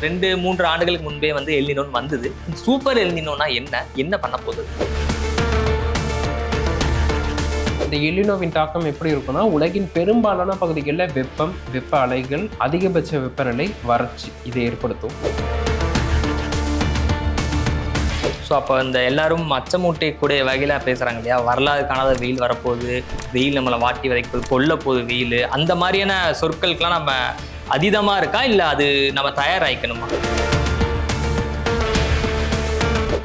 2-3 ஆண்டுகளுக்கு முன்பே வந்து எல்னினோன்னு வந்தது. சூப்பர் எல்னினோனா என்ன பண்ண போகுது? இந்த எல்னினோவின் தாக்கம் எப்படி இருக்குன்னா, உலகின் பெரும்பாலான பகுதிகளில் வெப்பம், வெப்ப அலைகள், அதிகபட்ச வெப்பநிலை, வறட்சி இதை ஏற்படுத்தும். ஸோ அப்போ இந்த எல்லாரும் அச்சமூட்டக்கூடிய வகையில் பேசுகிறாங்க இல்லையா, வரலாறு காணாத வெயில் வரப்போகுது, வெயில் நம்மளை வாட்டி வதைப்போது, கொல்ல போகுது வெயில், அந்த மாதிரியான சொற்களுக்கெல்லாம் நம்ம அதீதமாக இருக்கா, இல்லை அது நம்ம தயாராகிக்கணுமா?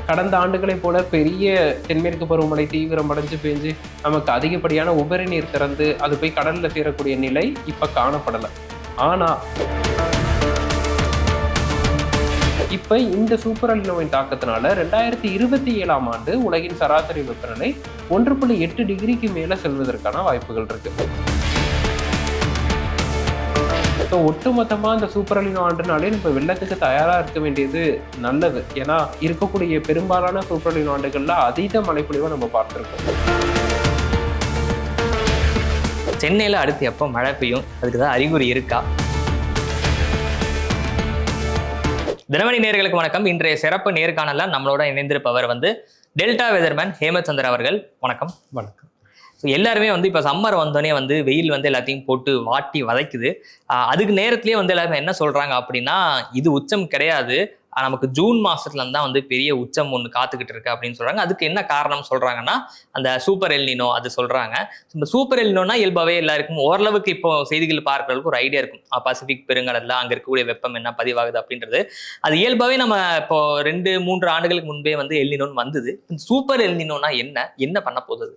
கடந்த ஆண்டுகளைப் போல பெரிய தென்மேற்கு பருவமழை தீவிரமடைஞ்சு பெஞ்சு நமக்கு அதிகப்படியான உபரி நீர் திறந்து அது போய் கடல்ல சேரக்கூடிய நிலை இப்ப காணப்படலை. ஆனா இப்ப இந்த சூப்பர் எல்னினோவின் தாக்கத்தினால 2027ஆம் ஆண்டு உலகின் சராசரி வெப்பநிலை 1.8 டிகிரிக்கு மேல செல்வதற்கான வாய்ப்புகள் இருக்கு. ஒட்டுமொத்தமா இந்த சூப்பர் எல்னினோ ஆண்டுனாலே நம்ம வெள்ளத்துக்கு தயாரா இருக்க வேண்டியது நல்லது. ஏன்னா இருக்கக்கூடிய பெரும்பாலான சூப்பர் எல்னினோ ஆண்டுகள்ல அதீத மழைப்பொழிவை நம்ம பார்த்திருக்கோம். சென்னையில அடுத்து எப்போ மழை பெய்யும், அதுக்கு தான் அறிகுறி இருக்கா? தினமணி நேயர்களுக்கு வணக்கம். இன்றைய சிறப்பு நேர்காணல நம்மளோட இணைந்திருப்பவர் வந்து டெல்டா வெதர்மேன் ஹேமச்சந்தர் அவர்கள். வணக்கம். வணக்கம். எல்லாருமே வந்து இப்போ சம்மர் வந்தோடனே வந்து வெயில் வந்து எல்லாத்தையும் போட்டு வாட்டி வதைக்குது. அதுக்கு நேரத்திலேயே வந்து எல்லாருமே என்ன சொல்றாங்க அப்படின்னா, இது உச்சம் கிடையாது, நமக்கு ஜூன் மாசத்துல இருந்து தான் வந்து பெரிய உச்சம் ஒன்று காத்துக்கிட்டு இருக்கு அப்படின்னு சொல்றாங்க. அதுக்கு என்ன காரணம் சொல்றாங்கன்னா, அந்த சூப்பர் எல்னினோ அது சொல்றாங்க. இந்த சூப்பர் எல்னினோனா இயல்பாவே எல்லாருக்கும் ஓரளவுக்கு இப்போ செய்திகள் பார்க்கறதுக்கு ஒரு ஐடியா இருக்கும். பசிபிக் பெருங்கடல்ல அங்க இருக்கக்கூடிய வெப்பம் என்ன பதிவாகுது அப்படின்றது அது இயல்பாவே நம்ம இப்போ 2-3 ஆண்டுகளுக்கு முன்பே வந்து எல்னினோன்னு வந்தது. சூப்பர் எல்னினோனா என்ன பண்ண போகுது?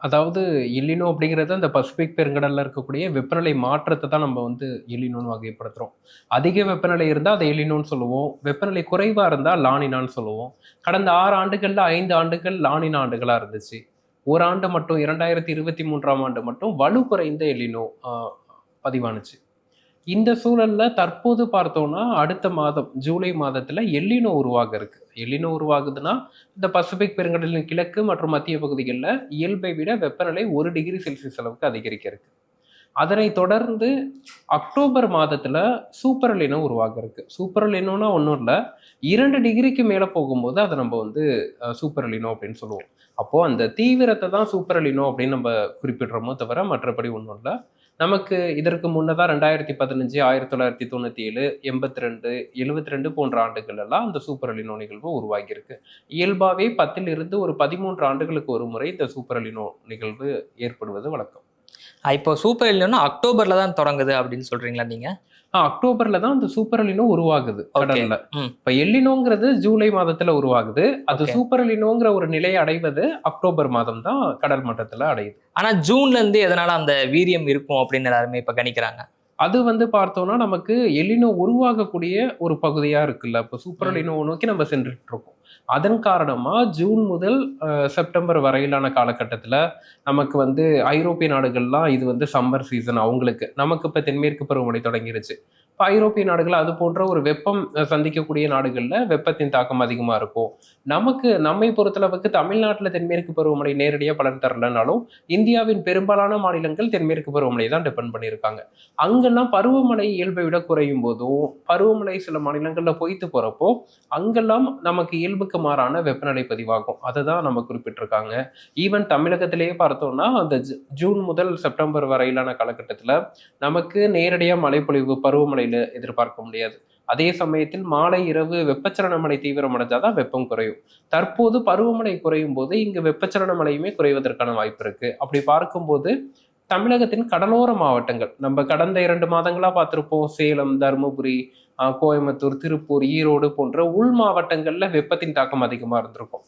அதாவது எல்னினோ அப்படிங்கிறது அந்த பசிபிக் பெருங்கடல்ல இருக்கக்கூடிய வெப்பநிலை மாற்றத்தை தான் நம்ம வந்து எல்னினோன்னு வகைப்படுத்துறோம். அதிக வெப்பநிலை இருந்தால் அதை எல்னினோன்னு சொல்லுவோம், வெப்பநிலை குறைவா இருந்தால் லானினான்னு சொல்லுவோம். கடந்த 6 ஆண்டுகள்ல 5 ஆண்டுகள் லானினா ஆண்டுகளா இருந்துச்சு. ஒரு ஆண்டு மட்டும் 2023ஆம் ஆண்டு மட்டும் வலு குறைந்த எல்னினோ பதிவானுச்சு. இந்த சூழல்ல தற்போது பார்த்தோம்னா அடுத்த மாதம் ஜூலை மாதத்துல எல்னினோ உருவாக இருக்கு. எல்னினோ உருவாகுதுன்னா இந்த பசிபிக் பெருங்கடலின் கிழக்கு மற்றும் மத்திய பகுதிகளில் இயல்பை விட வெப்பநிலை 1 டிகிரி செல்சியஸ் அளவுக்கு அதிகரிக்க இருக்கு. அதனை தொடர்ந்து அக்டோபர் மாதத்துல சூப்பர் எல்னினோ உருவாக இருக்கு. சூப்பர் எல்னினோனா ஒன்றும் இல்லை, 2 டிகிரிக்கு மேல போகும்போது அதை நம்ம வந்து சூப்பர் எல்னினோ அப்படின்னு சொல்லுவோம். அப்போ அந்த தீவிரத்தை தான் சூப்பர் எல்னினோ அப்படின்னு நம்ம குறிப்பிடுறோமோ தவிர மற்றபடி ஒன்றும் இல்லை. நமக்கு இதற்கு முன்னதான் 2015, 1997, 82, 72 போன்ற ஆண்டுகள் எல்லாம் அந்த சூப்பர் எல்னினோ நிகழ்வு உருவாகியிருக்கு. இயல்பாவே 10 ஒரு 13 ஆண்டுகளுக்கு ஒரு முறை இந்த சூப்பர் எல்னினோ நிகழ்வு ஏற்படுவது வழக்கம். இப்போ சூப்பர் எல்னினோ அக்டோபர்ல தான் தொடங்குது அப்படின்னு சொல்றீங்களா நீங்க? அக்டோபர்ல தான் அந்த சூப்பர் எல்னினோ உருவாகுது கடல்ல. இப்ப எல்னினோங்கிறது ஜூலை மாதத்துல உருவாகுது. அது சூப்பர் எல்னினோங்கிற ஒரு நிலையை அடைவது அக்டோபர் மாதம் தான் கடல் மட்டத்துல அடையுது. ஆனா ஜூன்ல இருந்து எதனால அந்த வீரியம் இருக்கும் அப்படின்னு எல்லாருமே இப்ப கணிக்கிறாங்க. அது வந்து பார்த்தோம்னா நமக்கு எல்னினோ உருவாகக்கூடிய ஒரு பகுதியா இருக்குல்ல, இப்போ சூப்பர் எல்னினோ நோக்கி நம்ம சென்றுட்டு இருக்கோம். அதன் காரணமா ஜூன் முதல் செப்டம்பர் வரையிலான காலகட்டத்தில் நமக்கு வந்து ஐரோப்பிய நாடுகள்லாம் இது வந்து சம்மர் சீசன் அவங்களுக்கு. நமக்கு இப்போ தென்மேற்கு பருவமழை தொடங்கிருச்சு. இப்போ ஐரோப்பிய நாடுகள் அது போன்ற ஒரு வெப்பம் சந்திக்கக்கூடிய நாடுகளில் வெப்பத்தின் தாக்கம் அதிகமாக இருக்கும். நம்மை பொறுத்தளவுக்கு தமிழ்நாட்டில் தென்மேற்கு பருவமழை நேரடியாக பலன் தரலனாலும் இந்தியாவின் பெரும்பாலான மாநிலங்கள் தென்மேற்கு பருவமழை தான் டிபெண்ட் பண்ணியிருக்காங்க. அங்கெல்லாம் பருவமழை இயல்பை விட குறையும் போதும், பருவமழை சில மாநிலங்களில் பொய்த்து போகிறப்போ அங்கெல்லாம் நமக்கு இயல்புக்கு மாறான வெப்பநிலை பதிவாகும். அதை தான் நம்ம குறிப்பிட்டிருக்காங்க. ஈவன் தமிழகத்திலேயே பார்த்தோம்னா அந்த ஜூன் முதல் செப்டம்பர் வரையிலான காலகட்டத்தில் நமக்கு நேரடியாக மழைப்பொழிவு பருவமழையில எதிர்பார்க்க முடியாது. அதே சமயத்தில் மாலை இரவு வெப்பச்சலன மழை தீவிரமடைஞ்சாதான் வெப்பம் குறையும். தற்போது பருவமழை குறையும் போது இங்கு வெப்பச்சலன மழையுமே குறைவதற்கான வாய்ப்பு இருக்கு. அப்படி பார்க்கும்போது தமிழகத்தின் கடலோர மாவட்டங்கள் நம்ம கடந்த 2 மாதங்களா பார்த்திருப்போம். சேலம், தருமபுரி, கோயம்புத்தூர், திருப்பூர், ஈரோடு போன்ற உள் மாவட்டங்கள்ல வெப்பத்தின் தாக்கம் அதிகமா இருந்திருக்கும்.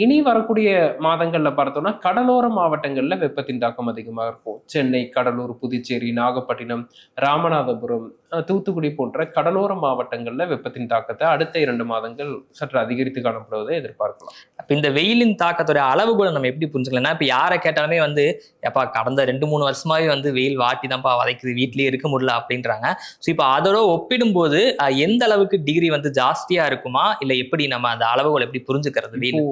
இனி வரக்கூடிய மாதங்கள்ல பார்த்தோம்னா கடலோர மாவட்டங்கள்ல வெப்பத்தின் தாக்கம் அதிகமாக இருக்கும். சென்னை, கடலூர், புதுச்சேரி, நாகப்பட்டினம், ராமநாதபுரம், தூத்துக்குடி போன்ற கடலோர மாவட்டங்கள்ல வெப்பத்தின் தாக்கத்தை அடுத்த 2 மாதங்கள் சற்று அதிகரித்து காணப்படுவதை எதிர்பார்க்கலாம். அப்ப இந்த வெயிலின் தாக்கத்தோட அளவுகளை நம்ம எப்படி புரிஞ்சுக்கலாம்? இப்ப யாரை கேட்டாலுமே வந்து எப்பா கடந்த 2-3 வருஷமாவே வந்து வெயில் வாட்டி தான்ப்பா வதைக்குது, வீட்லயே இருக்க முடியல அப்படின்றாங்க. ஸோ இப்போ அதோட ஒப்பிடும்போது எந்த அளவுக்கு டிகிரி வந்து ஜாஸ்தியா இருக்குமா, இல்ல எப்படி நம்ம அந்த அளவுகளை எப்படி புரிஞ்சுக்கிறது? வெயில்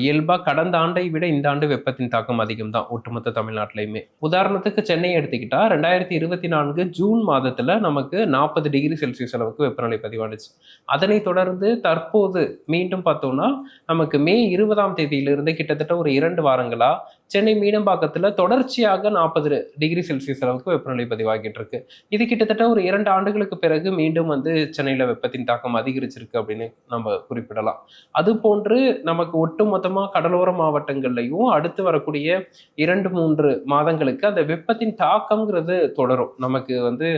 இயல்பா கடந்த ஆண்டை விட இந்த ஆண்டு வெப்பத்தின் தாக்கம் அதிகம் தான் ஒட்டுமொத்த தமிழ்நாட்டிலையுமே. உதாரணத்துக்கு சென்னை எடுத்துக்கிட்டா 2024 ஜூன் மாதத்துல நமக்கு நமக்கு 40°C அளவுக்கு வெப்பநிலை பதிவானுச்சு. அதனை தொடர்ந்து தற்போது மீண்டும் பார்த்தோம்னா நமக்கு மே 20ஆம் தேதியிலிருந்து கிட்டத்தட்ட ஒரு 2 வாரங்களா சென்னை மீனம்பாக்கத்துல தொடர்ச்சியாக 40°C அளவுக்கு வெப்பநிலை பதிவாகிட்டு இருக்கு. இது கிட்டத்தட்ட ஒரு 2 ஆண்டுகளுக்கு பிறகு மீண்டும் வந்து சென்னையில வெப்பத்தின் தாக்கம் அதிகரிச்சிருக்கு அப்படின்னு நம்ம குறிப்பிடலாம். அது போன்று நமக்கு ஒட்டுமொத்தமா கடலோர மாவட்டங்கள்லையும் அடுத்து வரக்கூடிய 2-3 மாதங்களுக்கு அந்த வெப்பத்தின் தாக்கம்ங்கிறது தொடரும். நமக்கு வந்து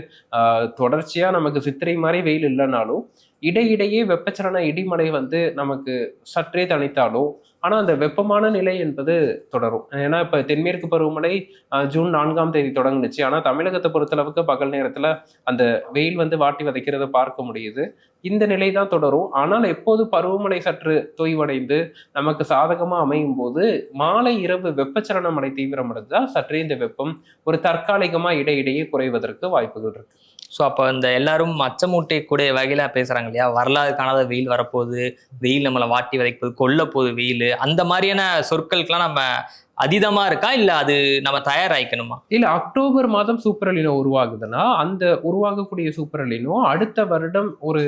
தொடர்ச்சியா நமக்கு சித்திரை மாதிரி வெயில் இல்லைனாலும் இடையிடையே வெப்பச்சலன இடிமலை வந்து நமக்கு சற்றே தணித்தாலும் ஆனா அந்த வெப்பமான நிலை என்பது தொடரும். ஏன்னா இப்ப தென்மேற்கு பருவமழை ஜூன் 4ஆம் தேதி தொடங்குனுச்சு. ஆனா தமிழகத்தை பொறுத்தளவுக்கு பகல் நேரத்துல அந்த வெயில் வந்து வாட்டி வதைக்கிறத பார்க்க முடியுது. இந்த நிலை தான் தொடரும். ஆனால் எப்போது பருவமழை சற்று தொய்வடைந்து நமக்கு சாதகமா அமையும் போது மாலை இரவு வெப்பச்சலன மழை தீவிரமடைந்தா சற்றே இந்த வெப்பம் ஒரு தற்காலிகமா இடையிடையே குறைவதற்கு வாய்ப்புகள் இருக்கு. ஸோ அப்போ இந்த எல்லாரும் அச்சமூட்டக்கூடிய வகையில பேசுறாங்க இல்லையா, வரலாறு காணாத வெயில் வரப்போகுது, வெயில் நம்மளை வாட்டி வதைப்போகுது, கொல்ல போகுது வெயில், அந்த மாதிரியான சொற்களுக்கெல்லாம் நம்ம அதீதமா இருக்கா, இல்ல அது நம்ம தயாராகிக்கணுமா? இல்ல, அக்டோபர் மாதம் சூப்பர் எலினோ உருவாகுதுன்னா அந்த உருவாகக்கூடிய சூப்பர் எலினோ அடுத்த வருடம் ஒரு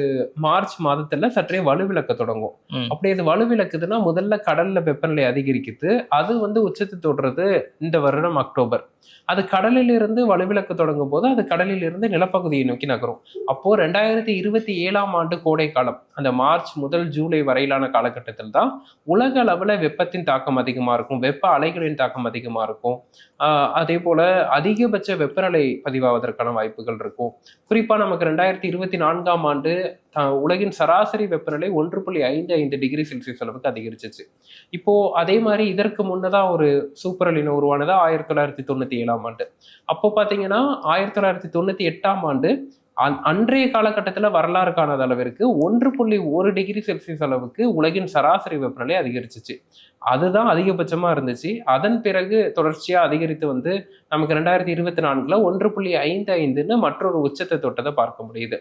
மார்ச் மாதத்துல சற்றே வலுவிழக்க தொடங்கும். அப்படி அது வலுவிழக்குதுன்னா முதல்ல கடல்ல வெப்பநிலை அதிகரிக்குது. அது வந்து உச்சத்தை தொடுறது இந்த வருடம் அக்டோபர். அது கடலில் இருந்து வலுவிழக்க தொடங்கும் போது அது கடலில் இருந்து நிலப்பகுதியை நோக்கி நகரும். அப்போ 2027ஆம் ஆண்டு கோடை காலம் அந்த மார்ச் முதல் ஜூலை வரையிலான காலகட்டத்தில் தான் உலக அளவுல வெப்பத்தின் தாக்கம் அதிகமா இருக்கும், வெப்ப அலைகளின் தாக்கம் அதிகமா இருக்கும். அதே போல அதிகபட்ச வெப்பநிலை பதிவாவதற்கான வாய்ப்புகள் இருக்கும். குறிப்பா நமக்கு 2024ஆம் ஆண்டு உலகின் சராசரி வெப்பநிலை 1.55°C அளவுக்கு அதிகரிச்சிச்சு. இப்போ அதே மாதிரி இதற்கு முன்னதான் ஒரு சூப்பர் எலினோ உருவானதா 1997ஆம் ஆண்டு. அப்போ பாத்தீங்கன்னா 1998ஆம் ஆண்டு அன்றைய காலகட்டத்துல வரலாறு காணாத அளவிற்கு 1.1°C அளவுக்கு உலகின் சராசரி வெப்பநிலை அதிகரிச்சிச்சு. அதுதான் அதிகபட்சமா இருந்துச்சு. அதன் பிறகு தொடர்ச்சியா அதிகரித்து வந்து நமக்கு 2024ல 1.55ன்னு மற்றொரு உச்சத்தை தொட்டதை பார்க்க முடியுது.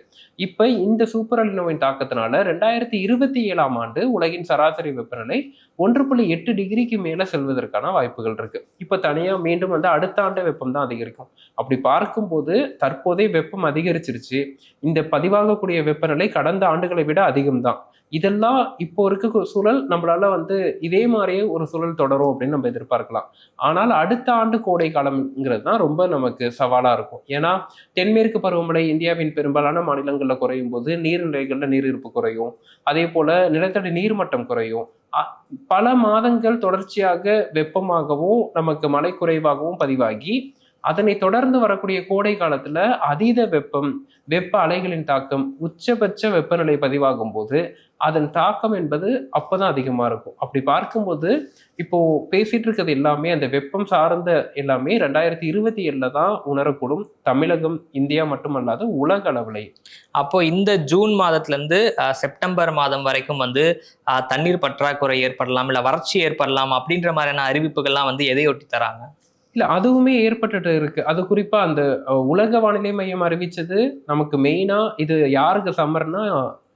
இப்ப இந்த சூப்பர் எலினோவின் தாக்கத்தினால 2027ஆம் ஆண்டு உலகின் சராசரி வெப்பநிலை 1.8°க்கு மேல செல்வதற்கான வாய்ப்புகள் இருக்கு. இப்ப தனியா மீண்டும் வந்து அடுத்த ஆண்டு வெப்பம் தான் அதிகரிக்கும். அப்படி பார்க்கும்போது தற்போதே வெப்பம் அதிகரிச்சிருச்சு. இந்த பதிவாகக்கூடிய வெப்பநிலை கடந்த ஆண்டுகளை விட அதிகம்தான். இதெல்லாம் இப்போ இருக்க சூழல் நம்மளால வந்து இதே மாதிரியே ஒரு சூழல் தொடரும் அப்படின்னு நம்ம எதிர்பார்க்கலாம். ஆனால் அடுத்த ஆண்டு கோடை காலம்ங்கிறது தான் ரொம்ப நமக்கு சவாலா இருக்கும். ஏன்னா தென்மேற்கு பருவமழை இந்தியாவின் பெரும்பாலான மாநிலங்கள்ல குறையும் போது நீர்நிலைகள்ல நீர் இருப்பு குறையும். அதே போல நிலத்தடி நீர்மட்டம் குறையும். பல மாதங்கள் தொடர்ச்சியாக வெப்பமாகவும் நமக்கு மழை குறைவாகவும் பதிவாகி அதனை தொடர்ந்து வரக்கூடிய கோடை காலத்துல அதீத வெப்பம், வெப்ப அலைகளின் தாக்கம், உச்சபட்ச வெப்பநிலை பதிவாகும் போது அதன் தாக்கம் என்பது அப்பதான் அதிகமா இருக்கும். அப்படி பார்க்கும்போது இப்போ பேசிட்டு இருக்கிறது எல்லாமே அந்த வெப்பம் சார்ந்த எல்லாமே 2027ல தான் உணரக்கூடும். தமிழகம், இந்தியா மட்டுமல்லாத உலக அளவுல. அப்போ இந்த ஜூன் மாதத்துல இருந்து செப்டம்பர் மாதம் வரைக்கும் வந்து தண்ணீர் பற்றாக்குறை ஏற்படலாம், இல்ல வறட்சி ஏற்படலாம் அப்படின்ற மாதிரியான அறிவிப்புகள்லாம் வந்து எதை ஒட்டி தராங்க? இல்ல, அதுவுமே ஏற்பட்டுட்டு இருக்கு. அது குறிப்பா அந்த உலக வானிலை மையம் அறிவிச்சது நமக்கு மெயினா இது யாருக்கு சம்மர்னா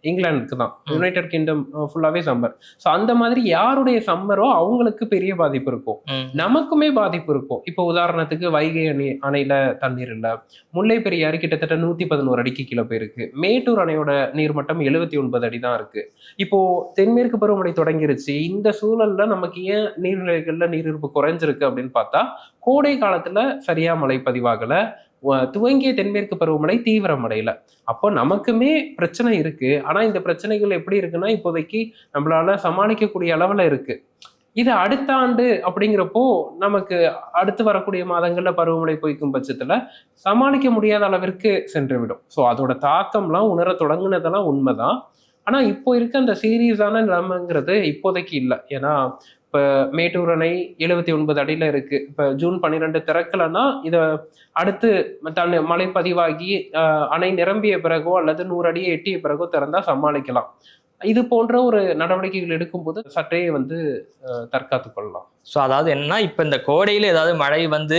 இங்கிலாந்துக்கு தான். யுனைடெட் கிங்டம் ஃபுல்லாவே சம்மர். ஸோ அந்த மாதிரி யாருடைய சம்மரோ அவங்களுக்கு பெரிய பாதிப்பு இருக்கும், நமக்குமே பாதிப்பு இருக்கும். இப்போ உதாரணத்துக்கு வைகை அணையில தண்ணீர் இல்லை, முல்லை பெரியாறு கிட்டத்தட்ட 111 அடிக்கு கீழே போயிருக்கு, மேட்டூர் அணையோட நீர்மட்டம் 79 அடி தான் இருக்கு. இப்போ தென்மேற்கு பருவமழை தொடங்கிருச்சு. இந்த சூழல்ல நமக்கு ஏன் நீர்நிலைகள்ல நீரிருப்பு குறைஞ்சிருக்கு அப்படின்னு பார்த்தா கோடை காலத்துல சரியா மழை பதிவாகல, துவங்கிய தென்மேற்கு பருவமழை தீவிரமடையல. அப்போ நமக்குமே பிரச்சனை இருக்கு. ஆனா இந்த பிரச்சனைகள் எப்படி இருக்குன்னா இப்போதைக்கு நம்மளால சமாளிக்கக்கூடிய அளவுல இருக்கு. இது அடுத்த ஆண்டு அப்படிங்கிறப்போ நமக்கு அடுத்து வரக்கூடிய மாதங்கள்ல பருவமழை பொய்க்கும் பட்சத்துல சமாளிக்க முடியாத அளவிற்கு சென்று விடும். ஸோ அதோட தாக்கம்லாம் உணர தொடங்குனதெல்லாம் உண்மைதான். ஆனா இப்போ இருக்க அந்த சீரியஸான நிலைமைங்கிறது இப்போதைக்கு இல்லை. ஏன்னா இப்ப மேட்டூர் அணை 79 அடியில இருக்கு. இப்ப ஜூன் 12 திறக்கலன்னா இத அடுத்து மழை பதிவாகி அணை நிரம்பிய பிறகோ அல்லது 100 அடியை எட்டிய பிறகோ திறந்தா சமாளிக்கலாம். இது போன்ற ஒரு நடவடிக்கைகள் எடுக்கும்போது சற்றே வந்து தற்காத்து கொள்ளலாம். ஸோ அதாவது என்னன்னா, இப்ப இந்த கோடையில ஏதாவது மழை வந்து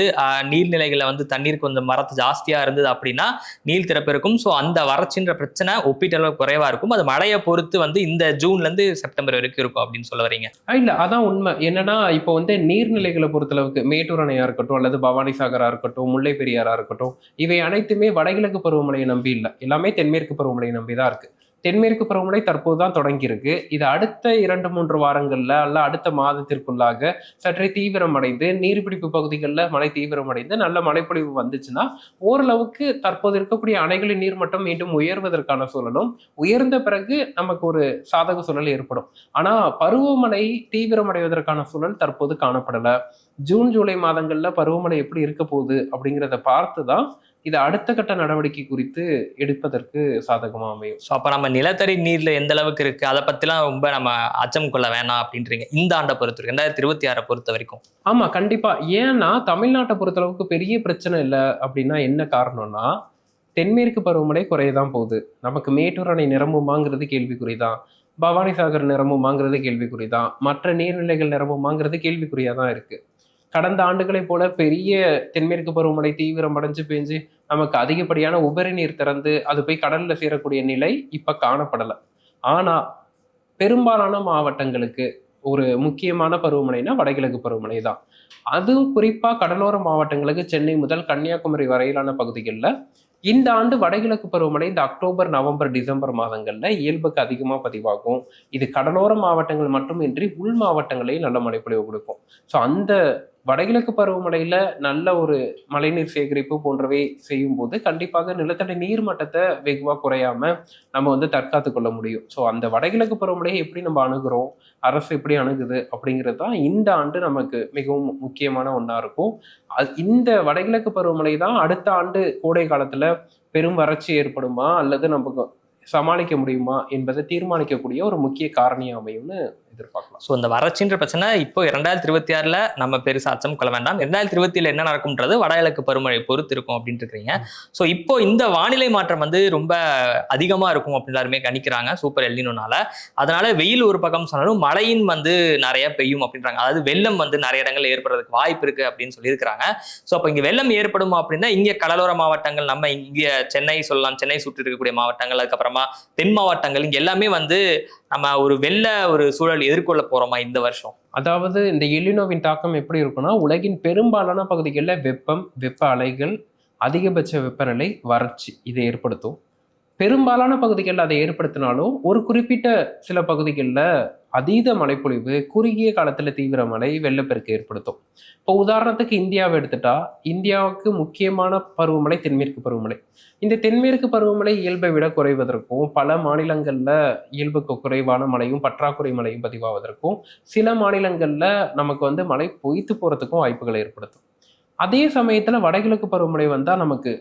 நீர்நிலைகள்ல வந்து தண்ணீர் கொஞ்சம் வரத்து ஜாஸ்தியா இருந்தது அப்படின்னா, நீள் திறப்பு இருக்கும். ஸோ அந்த வறட்சின்ற பிரச்சனை ஒப்பீட்டளவு குறைவா இருக்கும். அது மழைய பொறுத்து வந்து இந்த ஜூன்ல இருந்து செப்டம்பர் வரைக்கும் இருக்கும் அப்படின்னு சொல்ல வர்றீங்க. இல்ல அதான் உண்மை. என்னன்னா, இப்போ வந்து நீர்நிலைகளை பொறுத்தளவுக்கு மேட்டூர் அணையா இருக்கட்டும், அல்லது பவானி சாகரா இருக்கட்டும், முல்லை பெரியாறா இருக்கட்டும், இவை அனைத்துமே வடகிழக்கு பருவமழையை நம்பி இல்ல. எல்லாமே தென்மேற்கு பருவமழையை நம்பி தான் இருக்கு. தென்மேற்கு பருவமழை தற்போது தான் தொடங்கியிருக்கு. இது அடுத்த 2, 3 வாரங்கள்ல அல்ல அடுத்த மாதத்திற்குள்ளாக சற்றே தீவிரமடைந்து, நீர்பிடிப்பு பகுதிகளில் மழை தீவிரமடைந்து நல்ல மழைப்பொழிவு வந்துச்சுன்னா, ஓரளவுக்கு தற்போது இருக்கக்கூடிய அணைகளின் நீர்மட்டம் மீண்டும் உயர்வதற்கான சூழலும், உயர்ந்த பிறகு நமக்கு ஒரு சாதக சூழல் ஏற்படும். ஆனா பருவமழை தீவிரமடைவதற்கான சூழல் தற்போது காணப்படல. ஜூன், ஜூலை மாதங்கள்ல பருவமழை எப்படி இருக்க போகுது அப்படிங்கிறத பார்த்து தான் இது அடுத்த கட்ட நடவடிக்கை குறித்து எடுப்பதற்கு சாதகமா அமையும். ஸோ அப்ப நம்ம நிலத்தடி நீர்ல எந்த அளவுக்கு இருக்கு, அதை பத்திலாம் ரொம்ப நம்ம அச்சம் கொள்ள வேணாம் அப்படின்றீங்க. இந்த ஆண்டை பொறுத்த வரைக்கும் 2026 பொறுத்த வரைக்கும். ஆமா, கண்டிப்பா. ஏன்னா தமிழ்நாட்டை பொறுத்தளவுக்கு பெரிய பிரச்சனை இல்லை அப்படின்னா என்ன காரணம்னா, தென்மேற்கு பருவமழை குறையதான் போகுது. நமக்கு மேட்டூர் அணை நிரம்புமாங்கிறது கேள்விக்குறிதான். பவானி சாகர் நிரம்புமாங்கிறது கேள்விக்குறிதான். மற்ற நீர்நிலைகள் நிரம்புமாங்கிறது கேள்விக்குறியா தான் இருக்கு. கடந்த ஆண்டுகளைப் போல பெரிய தென்மேற்கு பருவமழை தீவிரம் அடைஞ்சு பெஞ்சு நமக்கு அதிகப்படியான உபரி நீர் திறந்து அது போய் கடல்ல சேரக்கூடிய நிலை இப்ப காணப்படல. ஆனா பெரும்பாலான மாவட்டங்களுக்கு ஒரு முக்கியமான பருவமழைனா வடகிழக்கு பருவமழை தான். அதுவும் குறிப்பா கடலோர மாவட்டங்களுக்கு சென்னை முதல் கன்னியாகுமரி வரையிலான பகுதிகளில் இந்த ஆண்டு வடகிழக்கு பருவமழை இந்த அக்டோபர், நவம்பர், டிசம்பர் மாதங்கள்ல இயல்புக்கு அதிகமா பதிவாகும். இது கடலோர மாவட்டங்கள் மட்டுமின்றி உள் மாவட்டங்களையும் நல்ல மழைப்பொழிவு கொடுக்கும். ஸோ அந்த வடகிழக்கு பருவமழையில நல்ல ஒரு மழைநீர் சேகரிப்பு போன்றவை செய்யும் போது கண்டிப்பாக நிலத்தடி நீர் மட்டத்தை வெகுவா குறையாம நம்ம வந்து தற்காத்து கொள்ள முடியும். ஸோ அந்த வடகிழக்கு பருவமழையை எப்படி நம்ம அணுகிறோம், அரசு எப்படி அணுகுது அப்படிங்கிறது தான் இந்த ஆண்டு நமக்கு மிகவும் முக்கியமான ஒன்றா இருக்கும். இந்த வடகிழக்கு பருவமழை தான் அடுத்த ஆண்டு கோடை காலத்துல பெரும் வறட்சி ஏற்படுமா அல்லது நமக்கு சமாளிக்க முடியுமா என்பதை தீர்மானிக்கக்கூடிய ஒரு முக்கிய காரணி அமையும்னு எதிர்பார்க்கலாம். ஸோ இந்த வறட்சின்ற பிரச்சனை இப்போ 2026 நம்ம பெருசா அச்சம் கொள்ள வேண்டாம். 2027 என்ன நடக்கும்ன்றது வடகிழக்கு பருவமழை பொறுத்து இருக்கும் அப்படின்னு இருக்கிறீங்க. ஸோ இப்போ இந்த வானிலை மாற்றம் வந்து ரொம்ப அதிகமா இருக்கும் அப்படின்னு எல்லாருமே கணிக்கிறாங்க சூப்பர் எல்னினோனால. அதனால வெயில் ஒரு பக்கம் சொன்னாலும் மழையின் வந்து நிறைய பெய்யும் அப்படின்றாங்க. அதாவது வெள்ளம் வந்து நிறைய இடங்கள்ல ஏற்படுறதுக்கு வாய்ப்பு இருக்கு அப்படின்னு சொல்லியிருக்கிறாங்க. ஸோ அப்போ இங்க வெள்ளம் ஏற்படும் அப்படின்னா இங்க கடலோர மாவட்டங்கள், நம்ம இங்க சென்னை சொல்லலாம், சென்னை சுற்றி இருக்கக்கூடிய மாவட்டங்கள், அதுக்கப்புறமா தென் மாவட்டங்கள், இங்க எல்லாமே வந்து நம்ம ஒரு சூழல் எதிர்கொள்ள போறோமா இந்த வருஷம்? அதாவது இந்த எலினோவின் தாக்கம் எப்படி இருக்கும்னா, உலகின் பெரும்பாலான பகுதிகளில் வெப்பம், வெப்ப அலைகள், அதிகபட்ச வெப்பநிலை, வறட்சி இதை ஏற்படுத்தும். பெரும்பாலான பகுதிகளில் அதை ஏற்படுத்தினாலும் ஒரு குறிப்பிட்ட சில பகுதிகளில் அதீத மழைப்பொழிவு, குறுகிய காலத்துல தீவிர மழை, வெள்ளப்பெருக்கு ஏற்படுத்தும். இப்போ உதாரணத்துக்கு இந்தியாவை எடுத்துட்டா, இந்தியாவுக்கு முக்கியமான பருவமழை தென்மேற்கு பருவமழை. இந்த தென்மேற்கு பருவமழை இயல்பை விட குறைவதற்கும், பல மாநிலங்கள்ல இயல்புக்கு குறைவான மழையும் பற்றாக்குறை மழையும் பதிவாவதற்கும், சில மாநிலங்கள்ல நமக்கு வந்து மழை பொய்த்து போறதுக்கும் வாய்ப்புகளை ஏற்படுத்தும். அதே சமயத்துல வடகிழக்கு பருவமழை வந்தா நமக்கு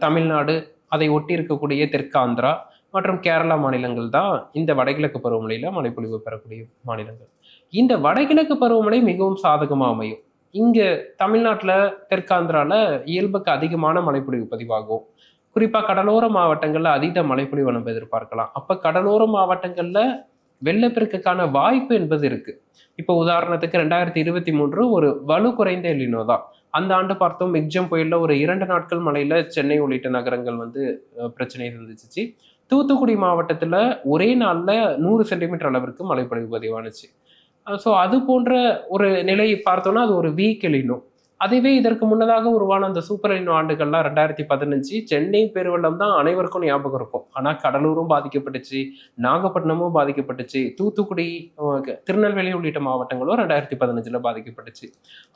தமிழ்நாடு, அதை ஒட்டி இருக்கக்கூடிய தெற்கு ஆந்திரா மற்றும் கேரளா மாநிலங்கள் தான் இந்த வடகிழக்கு பருவமழையில மழைப்பொழிவு பெறக்கூடிய மாநிலங்கள். இந்த வடகிழக்கு பருவமழை மிகவும் சாதகமா அமையும். இங்க தமிழ்நாட்டுல தெற்காந்திரால இயல்புக்கு அதிகமான மழைப்பொழிவு பதிவாகும். குறிப்பா கடலோர மாவட்டங்கள்ல அதீத மழைப்பொழிவு நம்ம எதிர்பார்க்கலாம். அப்ப கடலோர மாவட்டங்கள்ல வெள்ளப்பெருக்குக்கான வாய்ப்பு என்பது இருக்கு. இப்போ உதாரணத்துக்கு 2023 ஒரு வலு குறைந்த எல்லினோ தான். அந்த ஆண்டு பார்த்தோம் மிக்ஜம் புயல்ல ஒரு 2 நாட்கள் மழையில சென்னை உள்ளிட்ட நகரங்கள் வந்து பிரச்சனை இருந்துச்சு. தூத்துக்குடி மாவட்டத்துல ஒரே நாள்ல 100 சென்டிமீட்டர் அளவிற்கு மழைப்பொழிவு பதிவானுச்சு. ஸோ அது போன்ற ஒரு நிலையை பார்த்தோம்னா அது ஒரு வீக் எலினோ. அதுவே இதற்கு முன்னதாக உருவான அந்த சூப்பர் எலினோ ஆண்டுகள்லாம் 2015 சென்னை பெருவெள்ளம் தான் அனைவருக்கும் ஞாபகம் இருக்கும். ஆனா கடலூரும் பாதிக்கப்பட்டுச்சு, நாகப்பட்டினமும் பாதிக்கப்பட்டுச்சு, தூத்துக்குடி, திருநெல்வேலி உள்ளிட்ட மாவட்டங்களும் 2015 பாதிக்கப்பட்டுச்சு.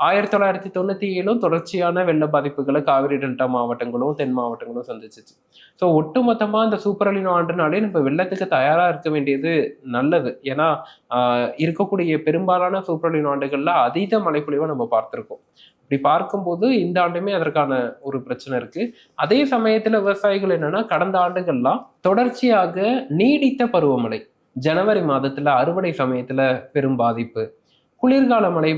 1997 தொடர்ச்சியான வெள்ள பாதிப்புகளை காவிரி டெல்டா மாவட்டங்களும் தென் மாவட்டங்களும் சந்திச்சிச்சு. ஸோ ஒட்டுமொத்தமா இந்த சூப்பர் எலினோ ஆண்டுனாலே நம்ம வெள்ளத்துக்கு தயாரா இருக்க வேண்டியது நல்லது. ஏன்னா இருக்கக்கூடிய பெரும்பாலான சூப்பர் எலினோ ஆண்டுகள்ல அதீத மழைப்பொழிவை நம்ம பார்த்திருக்கோம். இப்படி பார்க்கும்போது இந்த ஆண்டுமே அதற்கான ஒரு பிரச்சனை இருக்கு. அதே சமயத்துல விவசாயிகள் என்னன்னா, கடந்த ஆண்டுகள்லாம் தொடர்ச்சியாக நீடித்த பருவமழை, ஜனவரி மாதத்துல அறுவடை சமயத்துல பெரும் பாதிப்பு, குளிர்கால மழை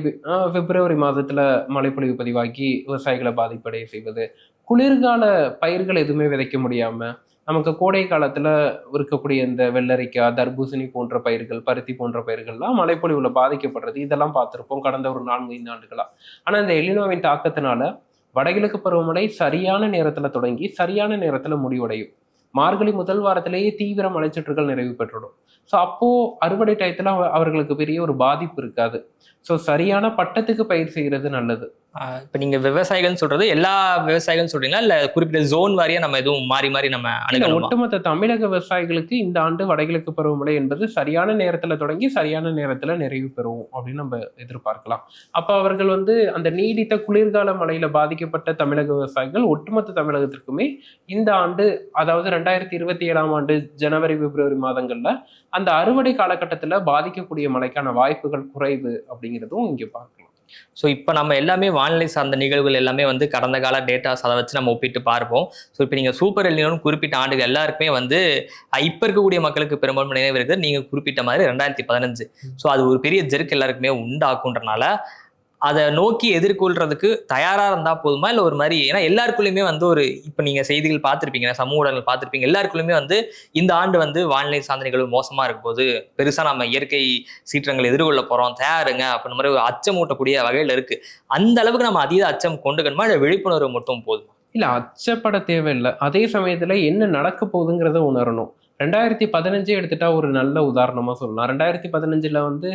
பிப்ரவரி மாதத்துல மழைப்பொழிவு பதிவாகி விவசாயிகளை பாதிப்படைய செய்வது, குளிர்கால பயிர்கள் எதுவுமே விதைக்க முடியாம நமக்கு கோடை காலத்துல இருக்கக்கூடிய இந்த வெள்ளரிக்காய், தர்பூசணி போன்ற பயிர்கள், பருத்தி போன்ற பயிர்கள்லாம் மழைப்பொழிவுல பாதிக்கப்படுறது இதெல்லாம் பார்த்திருப்போம் கடந்த ஒரு 4-5 ஆண்டுகளா. ஆனா இந்த எல்னினோவின் தாக்கத்தினால வடகிழக்கு பருவமழை சரியான நேரத்துல தொடங்கி சரியான நேரத்துல முடிவடையும். மார்கழி முதல் வாரத்திலேயே தீவிர மலைச்சுற்றுகள் நிறைவு பெற்றுடும். ஸோ அப்போ அறுவடை டயத்துல அவர்களுக்கு பெரிய ஒரு பாதிப்பு இருக்காது. ஸோ சரியான பட்டத்துக்கு பயிர் செய்யறது நல்லது. இப்ப நீங்க விவசாயிகள்னு சொல்றது எல்லா விவசாயிகள் சொல்றீங்களா, இல்ல குறிப்பிட்ட ஜோன் வாரியா நம்ம எதுவும் மாறி மாறி நம்ம இல்ல, அணுகணுமா? ஒட்டுமொத்த தமிழக விவசாயிகளுக்கு இந்த ஆண்டு வடகிழக்கு பருவமழை என்பது சரியான நேரத்துல தொடங்கி சரியான நேரத்துல நிறைவு பெறும் அப்படின்னு நம்ம எதிர்பார்க்கலாம். அப்ப அவர்கள் அந்த நீடித்த குளிர்கால மழையில பாதிக்கப்பட்ட தமிழக விவசாயிகள் ஒட்டுமொத்த தமிழகத்திற்குமே இந்த ஆண்டு, அதாவது 2027ஆம் ஆண்டு ஜனவரி பிப்ரவரி மாதங்கள்ல அந்த அறுவடை காலகட்டத்துல பாதிக்கக்கூடிய மழைக்கான வாய்ப்புகள் குறைவு அப்படிங்கிறதும் இங்க பார்க்கலாம். ஸோ இப்போ நம்ம எல்லாமே வானிலை சார்ந்த நிகழ்வுகள் எல்லாமே கடந்த கால டேட்டாஸ் அதை வச்சு நம்ம ஒப்பிட்டு பார்ப்போம். ஸோ இப்போ நீங்கள் சூப்பர் எல்னினோன்னு குறிப்பிட்ட ஆண்டுகள் எல்லாருக்குமே இப்போ இருக்கக்கூடிய மக்களுக்கு பெரும்பாலும் நினைவு இருக்குது. நீங்கள் குறிப்பிட்ட மாதிரி 2015. ஸோ அது ஒரு பெரிய ஜெர்க் எல்லாருக்குமே உண்டாக்குன்றனால அதை நோக்கி எதிர்கொள்றதுக்கு தயாரா இருந்தா போதுமா, இல்லை ஒரு மாதிரி, ஏன்னா எல்லாருக்குள்ளயுமே ஒரு இப்போ நீங்க செய்திகள் பார்த்துருப்பீங்க, சமூக ஊடகங்கள் பார்த்துருப்பீங்க, எல்லாருக்குள்ளயுமே இந்த ஆண்டு வானிலை சார்ந்த நிகழ்வு மோசமா இருக்கும் போது பெருசா நம்ம இயற்கை சீற்றங்கள் எதிர்கொள்ள போறோம், தயாருங்க அப்படின்ற மாதிரி ஒரு அச்சமூட்டக்கூடிய வகையில இருக்கு. அந்த அளவுக்கு நம்ம அதீத அச்சம் கொண்டுக்கணுமா, இல்லை விழிப்புணர்வு மட்டும் போதுமா? இல்ல, அச்சப்பட தேவையில்லை. அதே சமயத்துல என்ன நடக்க போகுதுங்கிறத உணரணும். 2015 எடுத்துட்டா ஒரு நல்ல உதாரணமா சொல்லலாம். 2015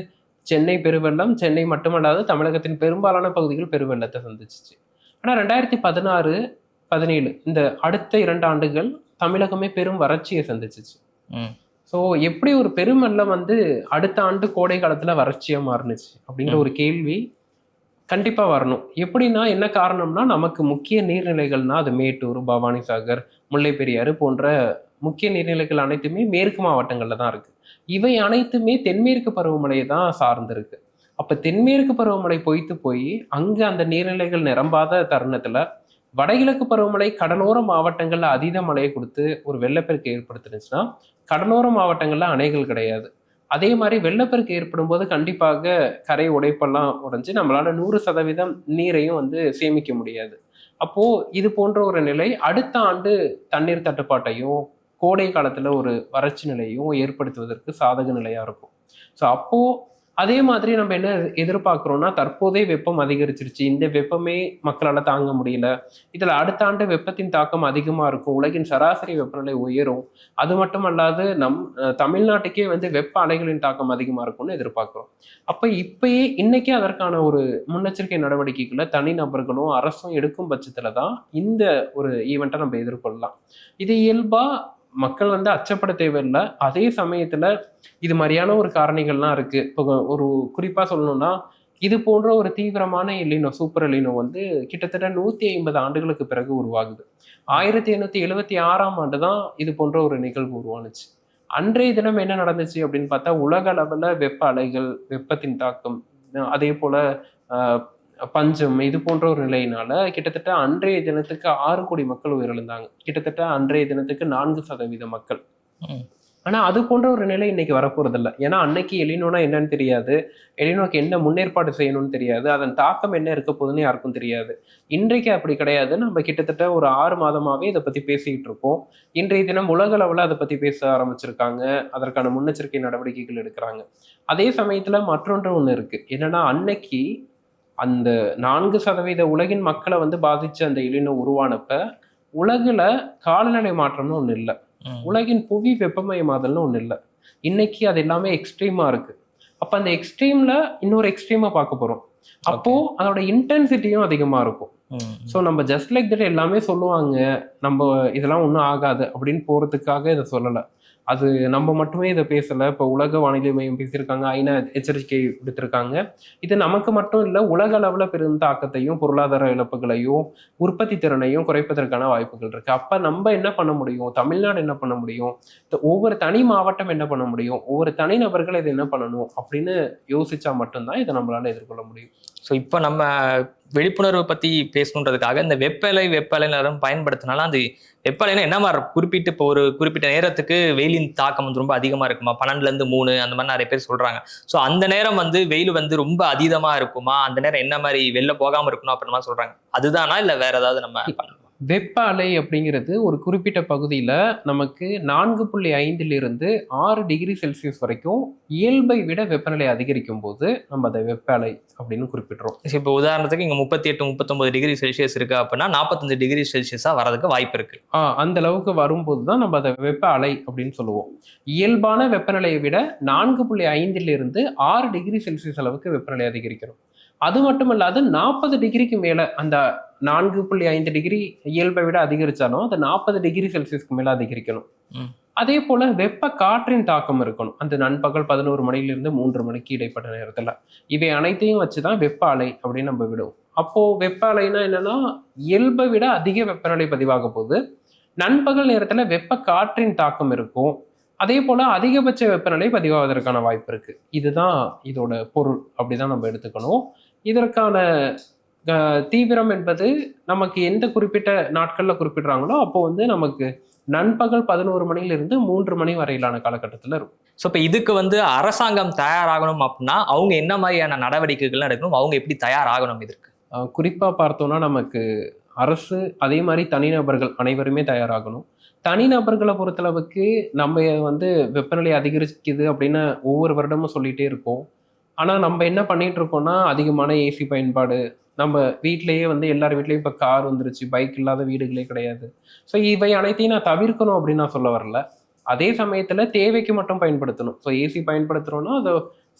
சென்னை பெருவெள்ளம், சென்னை மட்டுமல்லாது தமிழகத்தின் பெரும்பாலான பகுதிகள் பெருவெள்ளத்தை சந்திச்சிச்சு. ஆனா 2016, 17 இந்த அடுத்த 2 ஆண்டுகள் தமிழகமே பெரும் வறட்சியை சந்திச்சிச்சு. ஸோ எப்படி ஒரு பெருவெள்ளம் அடுத்த ஆண்டு கோடை காலத்துல வறட்சியா மாறுனுச்சு அப்படிங்கிற ஒரு கேள்வி கண்டிப்பா வரணும். எப்படின்னா, என்ன காரணம்னா, நமக்கு முக்கிய நீர்நிலைகள்னா அது மேட்டூர், பவானிசாகர், முல்லை பெரியாறு போன்ற முக்கிய நீர்நிலைகள் அனைத்துமே மேற்கு மாவட்டங்கள்ல தான் இருக்கு. இவை அனைத்துமே தென்மேற்கு பருவமழையை தான் சார்ந்திருக்கு. அப்ப தென்மேற்கு பருவமழை பொய்த்து போய் அங்க அந்த நீர்நிலைகள் நிரம்பாத தருணத்துல வடகிழக்கு பருவமழை கடலோர மாவட்டங்கள்ல அதீத மழையை கொடுத்து ஒரு வெள்ளப்பெருக்கு ஏற்படுத்துனுச்சுன்னா, கடலோர மாவட்டங்கள்ல அணைகள் கிடையாது. அதே மாதிரி வெள்ளப்பெருக்கு ஏற்படும் போது கண்டிப்பாக கரை உடைப்பெல்லாம் உடைஞ்சு நம்மளால 100% நீரையும் சேமிக்க முடியாது. அப்போ இது போன்ற ஒரு நிலை அடுத்த ஆண்டு தண்ணீர் தட்டுப்பாட்டையும் கோடை காலத்துல ஒரு வறட்சி நிலையும் ஏற்படுத்துவதற்கு சாதக நிலையா இருக்கும். ஸோ அப்போ அதே மாதிரி நம்ம என்ன எதிர்பார்க்கிறோம்னா, தற்போதே வெப்பம் அதிகரிச்சிருச்சு, இந்த வெப்பமே மக்களால தாங்க முடியல, இதுல அடுத்த ஆண்டு வெப்பத்தின் தாக்கம் அதிகமா இருக்கும், உலகின் சராசரி வெப்பநிலை உயரும், அது மட்டும் அல்லாது தமிழ்நாட்டுக்கே வெப்ப அலைகளின் தாக்கம் அதிகமா இருக்கும்னு எதிர்பார்க்கிறோம். அப்ப இப்பயே இன்னைக்கே அதற்கான ஒரு முன்னெச்சரிக்கை நடவடிக்கைகளை தனிநபர்களும் அரசும் எடுக்கும் பட்சத்துலதான் இந்த ஒரு ஈவெண்ட்டை நம்ம எதிர்கொள்ளலாம். இது இயல்பா மக்கள் அச்சப்பட தேவையில்லை. அதே சமயத்துல இது மாதிரியான ஒரு காரணிகள்லாம் இருக்கு. இப்போ ஒரு குறிப்பா சொல்லணும்னா, இது போன்ற ஒரு தீவிரமான எல்லினோ, சூப்பர் எல்லினோ கிட்டத்தட்ட 150 ஆண்டுகளுக்கு பிறகு உருவாகுது. 1876ஆம் ஆண்டு தான் இது போன்ற ஒரு நிகழ்வு உருவானுச்சு. அன்றைய தினம் என்ன நடந்துச்சு அப்படின்னு பார்த்தா, உலக அளவுல வெப்ப அலைகள், வெப்பத்தின் தாக்கம், அதே போல பஞ்சம், இது போன்ற ஒரு நிலையினால கிட்டத்தட்ட அன்றைய தினத்துக்கு 6 கோடி மக்கள் உயிரிழந்தாங்க. கிட்டத்தட்ட அன்றைய தினத்துக்கு 4% மக்கள். ஆனா அது போன்ற ஒரு நிலை இன்னைக்கு வரப்போறது இல்லை. ஏன்னா அன்னைக்கு எலினோனா என்னன்னு தெரியாது, எலினோக்கு என்ன முன்னேற்பாடு செய்யணும்னு தெரியாது, அதன் தாக்கம் என்ன இருக்க போகுதுன்னு யாருக்கும் தெரியாது. இன்றைக்கு அப்படி கிடையாது. நம்ம கிட்டத்தட்ட ஒரு 6 மாதமாவே இதை பத்தி பேசிக்கிட்டு இருக்கோம். இன்றைய தினம் உலக அளவுல அதை பத்தி பேச ஆரம்பிச்சிருக்காங்க, அதற்கான முன்னெச்சரிக்கை நடவடிக்கைகள் எடுக்கிறாங்க. அதே சமயத்துல மற்றொன்று ஒண்ணு இருக்கு. என்னன்னா, அன்னைக்கு அந்த 4% உலகின் மக்களை பாதிச்ச அந்த எலினோ உருவானப்ப உலகுல காலநிலை மாற்றம்னு ஒண்ணு இல்லை, உலகின் புவி வெப்பமயமாதல்னு ஒண்ணு இல்லை. இன்னைக்கு அது எல்லாமே எக்ஸ்ட்ரீமா இருக்கு. அப்ப அந்த எக்ஸ்ட்ரீம்ல இன்னொரு எக்ஸ்ட்ரீமா பார்க்க போறோம். அப்போ அதோட இன்டென்சிட்டியும் அதிகமா இருக்கும். ஸோ நம்ம ஜஸ்ட் லைக் தட் எல்லாமே சொல்லுவாங்க, நம்ம இதெல்லாம் ஒன்றும் ஆகாது அப்படின்னு போறதுக்காக இதை சொல்லலை. அது நம்ம மட்டுமே இதை பேசலை. இப்போ உலக வானிலை மையம் பேசியிருக்காங்க, ஐநா எச்சரிக்கை விடுத்திருக்காங்க. இது நமக்கு மட்டும் இல்லை, உலக அளவில் பெரும் தாக்கத்தையும் பொருளாதார இழப்புகளையும் உற்பத்தி திறனையும் குறைப்பதற்கான வாய்ப்புகள் இருக்கு. அப்போ நம்ம என்ன பண்ண முடியும், தமிழ்நாடு என்ன பண்ண முடியும், ஒவ்வொரு தனி மாவட்டம் என்ன பண்ண முடியும், ஒவ்வொரு தனிநபர்கள் இதை என்ன பண்ணணும் அப்படின்னு யோசிச்சா மட்டும்தான் இதை நம்மளால எதிர்கொள்ள முடியும். ஸோ இப்போ நம்ம விழிப்புணர்வு பற்றி பேசணுன்றதுக்காக இந்த வெப்பலை நேரம் பயன்படுத்தினாலும் அந்த வெப்பலைன்னா என்ன மாதிரி குறிப்பிட்டு இப்போ ஒரு குறிப்பிட்ட நேரத்துக்கு வெயிலின் தாக்கம் ரொம்ப அதிகமாக இருக்குமா, 12லேருந்து 3 அந்த மாதிரி நிறைய பேர் சொல்கிறாங்க. ஸோ அந்த நேரம் வெயில் ரொம்ப அதீதமாக இருக்குமா, அந்த நேரம் என்ன மாதிரி வெளில போகாமல் இருக்கணும் அப்படின்ற மாதிரி சொல்கிறாங்க. அதுதானா இல்லை வேற ஏதாவது நம்ம பண்ணணும்? வெப்ப அலை அப்படிங்கிறது ஒரு குறிப்பிட்ட பகுதியில் நமக்கு 4.5 6 டிகிரி செல்சியஸ் வரைக்கும் இயல்பை விட வெப்பநிலை அதிகரிக்கும் போது நம்ம அதை வெப்ப அலை அப்படின்னு குறிப்பிடுறோம். இப்போ உதாரணத்துக்கு இங்க 38 39 டிகிரி செல்சியஸ் இருக்கு அப்படின்னா 45 டிகிரி செல்சியஸா வரதுக்கு வாய்ப்பு இருக்கு. அந்த அளவுக்கு வரும்போது தான் நம்ம அதை வெப்ப அலை அப்படின்னு சொல்லுவோம். இயல்பான வெப்பநிலையை விட 4.5 6 டிகிரி செல்சியஸ் அளவுக்கு வெப்பநிலை அதிகரிக்கணும். அது மட்டும் இல்லாது 40 டிகிரிக்கு மேல அந்த 4.5 டிகிரி இயல்பை விட அதிகரிச்சாலும் அந்த 40 டிகிரி செல்சியஸ்க்கு மேல அதிகரிக்கணும். அதே போல வெப்ப காற்றின் தாக்கம் இருக்கணும். அந்த நண்பகல் 11 மணிலிருந்து 3 மணிக்கு இடைப்பட்ட நேரத்துல இவை அனைத்தையும் வச்சுதான் வெப்ப அலை அப்படின்னு நம்ம விடுவோம். அப்போ வெப்ப அலைனா என்னன்னா, இயல்பை விட அதிக வெப்பநிலை பதிவாக போகுது. நண்பகல் நேரத்துல வெப்ப காற்றின் தாக்கம் இருக்கும். அதே போல அதிகபட்ச வெப்பநிலை பதிவாவதற்கான வாய்ப்பு இருக்கு. இதுதான் இதோட பொருள், அப்படிதான் நம்ம எடுத்துக்கணும். இதற்கான தீவிரம் என்பது நமக்கு எந்த குறிப்பிட்ட நாட்கள்ல குறிப்பிடுறாங்களோ அப்போ வந்து நமக்கு நண்பகல் 11 மணிலிருந்து 3 மணி வரையிலான காலகட்டத்தில் இருக்கும். ஸோ இப்போ இதுக்கு வந்து அரசாங்கம் தயாராகணும் அப்படின்னா அவங்க என்ன மாதிரியான நடவடிக்கைகள் எடுக்கணும், அவங்க எப்படி தயாராகணும் இதற்கு? குறிப்பா பார்த்தோம்னா நமக்கு அரசு அதே மாதிரி தனிநபர்கள் அனைவருமே தயாராகணும். தனிநபர்களை பொறுத்தளவுக்கு நம்ம வந்து வெப்பநிலை அதிகரிக்குது அப்படின்னு ஒவ்வொரு வருடமும் சொல்லிட்டே இருக்கோம். ஆனா நம்ம என்ன பண்ணிட்டு இருக்கோம்னா, அதிகமான ஏசி பயன்பாடு, நம்ம வீட்டிலேயே வந்து எல்லார் வீட்லயும் இப்போ கார் வந்துருச்சு, பைக் இல்லாத வீடுகளே கிடையாது. ஸோ இவை அனைத்தையும் நான் தவிர்க்கணும் அப்படின்னு நான் சொல்ல வரல. அதே சமயத்துல தேவைக்கு மட்டும் பயன்படுத்தணும். ஸோ ஏசி பயன்படுத்துறோம்னா அது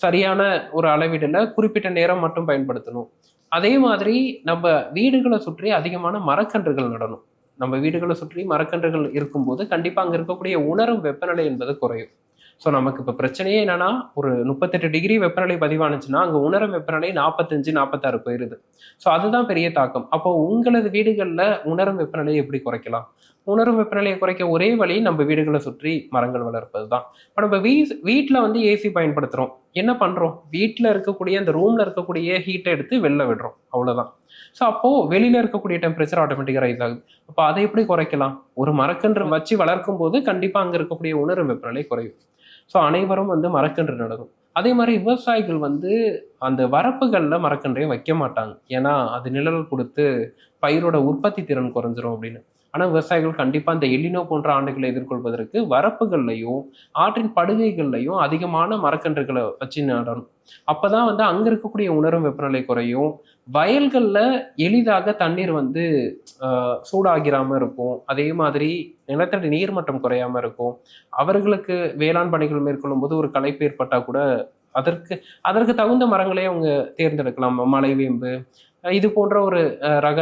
சரியான ஒரு அளவீடுல குறிப்பிட்ட நேரம் மட்டும் பயன்படுத்தணும். அதே மாதிரி நம்ம வீடுகளை சுற்றி அதிகமான மரக்கன்றுகள் நடணும். நம்ம வீடுகளை சுற்றி மரக்கன்றுகள் இருக்கும்போது கண்டிப்பா அங்க இருக்கக்கூடிய உணரும் வெப்பநிலை என்பது குறையும். ஸோ நமக்கு இப்போ பிரச்சனையே என்னன்னா, ஒரு 38 டிகிரி வெப்பநிலை பதிவானுச்சுன்னா அங்கே உணரும் வெப்பநிலை 45 46 போயிருது. ஸோ அதுதான் பெரிய தாக்கம். அப்போ உங்களது வீடுகளில் உணரும் வெப்பநிலையை எப்படி குறைக்கலாம்? உணரும் வெப்பநிலையை குறைக்க ஒரே வழி நம்ம வீடுகளை சுற்றி மரங்கள் வளர்ப்பது தான். இப்போ நம்ம வீட்டில் வந்து ஏசி பயன்படுத்துகிறோம். என்ன பண்ணுறோம்? வீட்டில் இருக்கக்கூடிய அந்த ரூமில் இருக்கக்கூடிய ஹீட்டை எடுத்து வெளில விடுறோம், அவ்வளோதான். ஸோ அப்போது வெளியில் இருக்கக்கூடிய டெம்பரேச்சர் ஆட்டோமேட்டிக்காக ரைஸ் ஆகுது. அப்போ அதை எப்படி குறைக்கலாம்? ஒரு மரக்கன்று வச்சு வளர்க்கும் போது கண்டிப்பாக அங்கே இருக்கக்கூடிய உணரும் வெப்பநிலை குறையும். ஸோ அனைவரும் வந்து மரக்கன்று நடணும். அதே மாதிரி விவசாயிகள் வந்து அந்த வரப்புகளில் மரக்கன்றையும் வைக்க மாட்டாங்க. ஏன்னா அது நிழல் கொடுத்து பயிரோட உற்பத்தி திறன் குறைஞ்சிரும் அப்படின்னு. ஆனால் விவசாயிகள் கண்டிப்பாக இந்த எலினோ போன்ற ஆண்டுகளை எதிர்கொள்வதற்கு வரப்புகள்லையும் ஆற்றின் படுகைகள்லையும் அதிகமான மரக்கன்றுகளை வச்சு நடணும். அப்பதான் வந்து அங்க இருக்கக்கூடிய உணரும் வெப்பநிலை குறையும். வயல்கள்ல எளிதாக தண்ணீர் வந்து சூடாகிராம இருக்கும். அதே மாதிரி நிலத்தடி நீர்மட்டம் குறையாம இருக்கும். அவர்களுக்கு வேளாண் பணிகள் மேற்கொள்ளும் போது ஒரு களைப்பு ஏற்பட்டா கூட அதற்கு அதற்கு தகுந்த மரங்களே அவங்க தேர்ந்தெடுக்கலாம். மலைவேம்பு இது போன்ற ஒரு ரக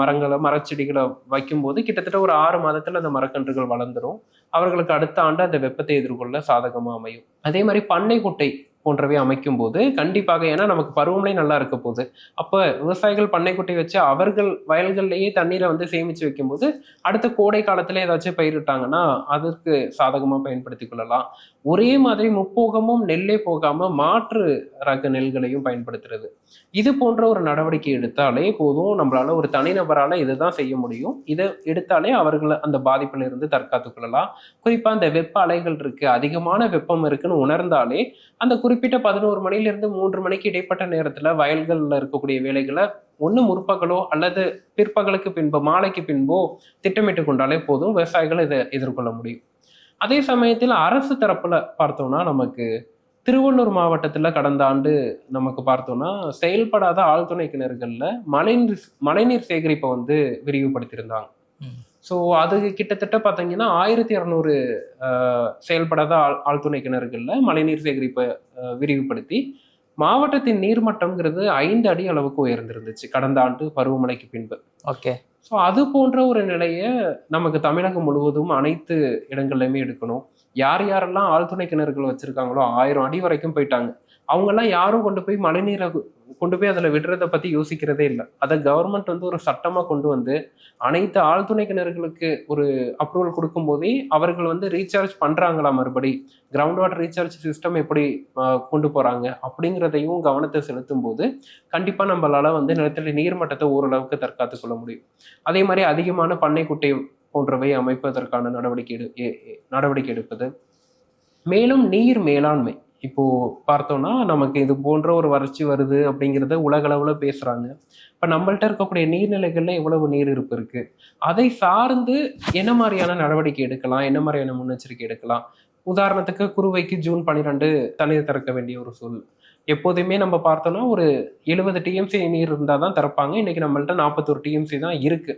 மரங்களை மரச்செடிகளை வைக்கும்போது கிட்டத்தட்ட ஒரு 6 மாதத்துல அந்த மரக்கன்றுகள் வளர்ந்துடும். அவர்களுக்கு அடுத்த ஆண்டு அந்த வெப்பத்தை எதிர்கொள்ள சாதகமா அமையும். அதே மாதிரி பண்ணை குட்டை போன்றவை அமைக்கும் போது கண்டிப்பாக, ஏன்னா நமக்கு பருவமழை நல்லா இருக்க போகுது. அப்ப விவசாயிகள் பண்ணைக்குட்டை வச்சு அவர்கள் வயல்கள்லயே தண்ணீரை வந்து சேமிச்சு வைக்கும் போது அடுத்த கோடை காலத்துல ஏதாச்சும் பயிரிட்டாங்கன்னா அதற்கு சாதகமா பயன்படுத்திக் கொள்ளலாம். ஒரே மாதிரி முப்போகமும் நெல்லே போகாம மாற்று ரக நெல்களையும் பயன்படுத்துறது, இது போன்ற ஒரு நடவடிக்கை எடுத்தாலே போதும். நம்மளால ஒரு தனிநபரால இதுதான் செய்ய முடியும். இதை எடுத்தாலே அவர்களை அந்த பாதிப்புல இருந்து தற்காத்துக் கொள்ளலாம். குறிப்பா அந்த வெப்ப அலைகள் இருக்கு, அதிகமான வெப்பம் இருக்குன்னு உணர்ந்தாலே அந்த குறிப்பிட்ட 11 மணிலிருந்து 3 மணிக்கு இடைப்பட்ட நேரத்துல வயல்கள்ல இருக்கக்கூடிய வேலைகளை ஒண்ணு முற்பகலோ அல்லது பிற்பகலுக்கு பின்போ மாலைக்கு பின்போ திட்டமிட்டு கொண்டாலே போதும், விவசாயிகள் இதை எதிர்கொள்ள முடியும். அதே சமயத்தில் அரசு தரப்புல பார்த்தோம்னா நமக்கு திருவள்ளூர் மாவட்டத்துல கடந்த ஆண்டு நமக்கு பார்த்தோம்னா செயல்படாத ஆழ்துணை கிணறுகள்ல மழைநீர் சேகரிப்பை வந்து விரிவுபடுத்தியிருந்தாங்க. ஸோ அது கிட்டத்தட்ட பார்த்தீங்கன்னா 1200 செயல்படாத ஆழ்துணை கிணறுகள்ல மழைநீர் சேகரிப்பை விரிவுபடுத்தி மாவட்டத்தின் நீர்மட்டம்ங்கிறது 5 அடி அளவுக்கு உயர்ந்திருந்துச்சு கடந்த ஆண்டு பருவமழைக்கு பின்பு. ஓகே. ஸோ அது போன்ற ஒரு நிலையை நமக்கு தமிழகம் முழுவதும் அனைத்து இடங்கள்லையுமே எடுக்கணும். யார் யாரெல்லாம் ஆழ்துணை கிணறுகள் வச்சிருக்காங்களோ 1000 அடி வரைக்கும் போயிட்டாங்க. அவங்கெல்லாம் யாரும் கொண்டு போய் மழைநீரை கொண்டு போய் அதில் விடுறதை பத்தி யோசிக்கிறதே இல்லை. அதை கவர்மெண்ட் வந்து ஒரு சட்டமா கொண்டு வந்து அனைத்து ஆழ்துணை கிணறுகளுக்கு ஒரு அப்ரூவல் கொடுக்கும் போதே அவர்கள் வந்து ரீசார்ஜ் பண்றாங்களா, மறுபடி கிரவுண்ட் வாட்டர் ரீசார்ஜ் சிஸ்டம் எப்படி கொண்டு போறாங்க அப்படிங்கிறதையும் கவனத்தை செலுத்தும் போது கண்டிப்பா நம்மளால வந்து நிலத்தடி நீர்மட்டத்தை ஓரளவுக்கு தற்காத்து கொள்ள முடியும். அதே மாதிரி அதிகமான பண்ணை குட்டை போன்றவை அமைப்பதற்கான நடவடிக்கை எடுப்பது. மேலும் நீர் மேலாண்மை, இப்போ பார்த்தோம்னா நமக்கு இது போன்ற ஒரு வறட்சி வருது அப்படிங்கிறத உலக அளவுல பேசுறாங்க. இப்ப நம்மள்ட்ட இருக்கக்கூடிய நீர்நிலைகள்ல எவ்வளவு நீர் இருப்பு இருக்கு, அதை சார்ந்து என்ன மாதிரியான நடவடிக்கை எடுக்கலாம், என்ன மாதிரியான முன்னெச்சரிக்கை எடுக்கலாம். உதாரணத்துக்கு குறுவைக்கு ஜூன் 12 தண்ணீர் திறக்க வேண்டிய ஒரு சூழல். எப்போதுமே நம்ம பார்த்தோம்னா ஒரு 70 டிஎம்சி நீர் இருந்தால் தான் திறப்பாங்க. இன்னைக்கு நம்மள்ட்ட 41 டிஎம்சி தான் இருக்கு.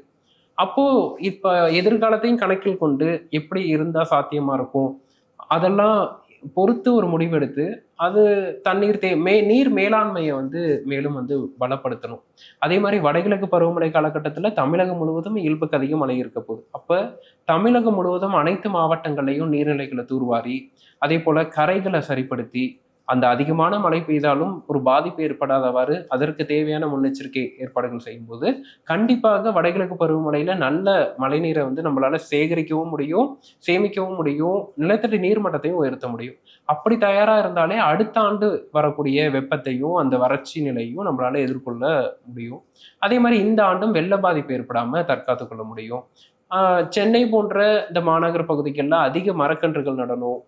அப்போ இப்ப எதிர்காலத்தையும் கணக்கில் கொண்டு எப்படி இருந்தா சாத்தியமா இருக்கும், அதெல்லாம் பொறுத்து ஒரு முடிவெடுத்து அது தண்ணீர் நீர் மேலாண்மையை வந்து மேலும் வந்து பலப்படுத்தணும். அதே மாதிரி வடகிழக்கு பருவமழை காலகட்டத்தில் தமிழகம் முழுவதும் இயல்புக்கு அதிக மழை இருக்க போகுது. அப்ப தமிழகம் முழுவதும் அனைத்து மாவட்டங்களையும் நீர்நிலைகளை தூர்வாரி, அதே போல கரைகளை சரிப்படுத்தி, அந்த அதிகமான மழை பெய்தாலும் ஒரு பாதிப்பு ஏற்படாதவாறு அதற்கு தேவையான முன்னெச்சரிக்கை ஏற்பாடுகள் செய்யும்போது கண்டிப்பாக வடகிழக்கு பருவமழையில நல்ல மழைநீரை வந்து நம்மளால சேகரிக்கவும் முடியும், சேமிக்கவும் முடியும், நிலத்தடி நீர்மட்டத்தையும் உயர்த்த முடியும். அப்படி தயாரா இருந்தாலே அடுத்த ஆண்டு வரக்கூடிய வெப்பத்தையும் அந்த வறட்சி நிலையும் நம்மளால எதிர்கொள்ள முடியும். அதே மாதிரி இந்த ஆண்டும் வெள்ள பாதிப்பு ஏற்படாம தற்காத்து கொள்ள முடியும். சென்னை போன்ற இந்த மாநகர பகுதிகளில் அதிக மரக்கன்றுகள் நடணும்.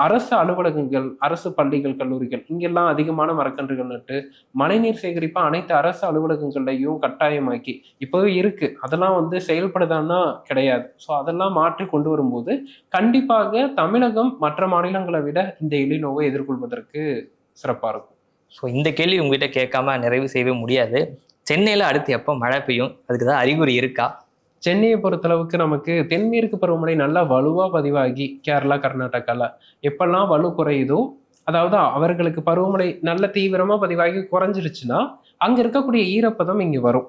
அரசு அலுவலகங்கள், அரசு பள்ளிகள், கல்லூரிகள் இங்கெல்லாம் அதிகமான மரக்கன்றுகள் நட்டு மழைநீர் சேகரிப்பா அனைத்து அரசு அலுவலகங்களையும் கட்டாயமாக்கி இப்பவே இருக்கு, அதெல்லாம் வந்து செயல்படுதான்னா கிடையாது. ஸோ அதெல்லாம் மாற்றி கொண்டு வரும்போது கண்டிப்பாக தமிழகம் மற்ற மாநிலங்களை விட இந்த எலினோவை எதிர்கொள்வதற்கு சிறப்பா இருக்கும். ஸோ இந்த கேள்வி உங்ககிட்ட கேட்காம நிறைவு செய்யவே முடியாது. சென்னையில அடுத்து எப்போ மழை பெய்யும், அதுக்கு தான் அறிகுறி இருக்கா? சென்னையை பொறுத்தளவுக்கு நமக்கு தென்மேற்கு பருவமழை நல்லா வலுவா பதிவாகி கேரளா, கர்நாடகால எப்பெல்லாம் வலு குறையுதோ, அதாவது அவர்களுக்கு பருவமழை நல்ல தீவிரமா பதிவாகி குறைஞ்சிருச்சுன்னா அங்க இருக்கக்கூடிய ஈரப்பதம் இங்க வரும்.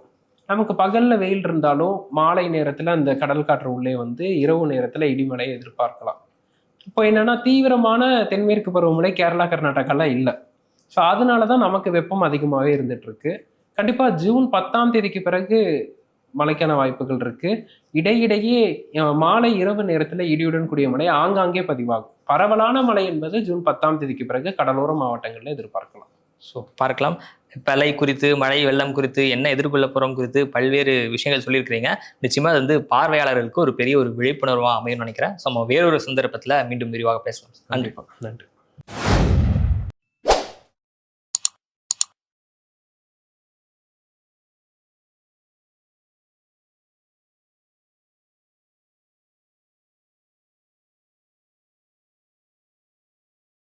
நமக்கு பகல்ல வெயில் இருந்தாலும் மாலை நேரத்துல அந்த கடல் காற்று உள்ளே வந்து இரவு நேரத்துல இடிமலையை எதிர்பார்க்கலாம். இப்போ என்னன்னா தீவிரமான தென்மேற்கு பருவமழை கேரளா, கர்நாடகால இல்லை. ஸோ அதனாலதான் நமக்கு வெப்பம் அதிகமாகவே இருந்துட்டு இருக்கு. கண்டிப்பா ஜூன் 10 பிறகு மழைக்கான வாய்ப்புகள் இருக்கு. இடையிடையே மாலை இரவு நேரத்துல இடியுடன் கூடிய மழை ஆங்காங்கே பதிவாகும். பரவலான மழை என்பது ஜூன் 10 பிறகு கடலோர மாவட்டங்கள்ல எதிர்பார்க்கலாம். ஸோ பார்க்கலாம். பலை குறித்து, மழை வெள்ளம் குறித்து, என்ன எதிர்கொள்ள போறோம் குறித்து பல்வேறு விஷயங்கள் சொல்லியிருக்கிறீங்க. நிச்சயமா அது வந்து பார்வையாளர்களுக்கு ஒரு பெரிய ஒரு விழிப்புணர்வா அமையும்னு நினைக்கிறேன். ஸோ நம்ம வேறொரு சந்தர்ப்பத்துல மீண்டும் விரிவாக பேசலாம். நன்றி.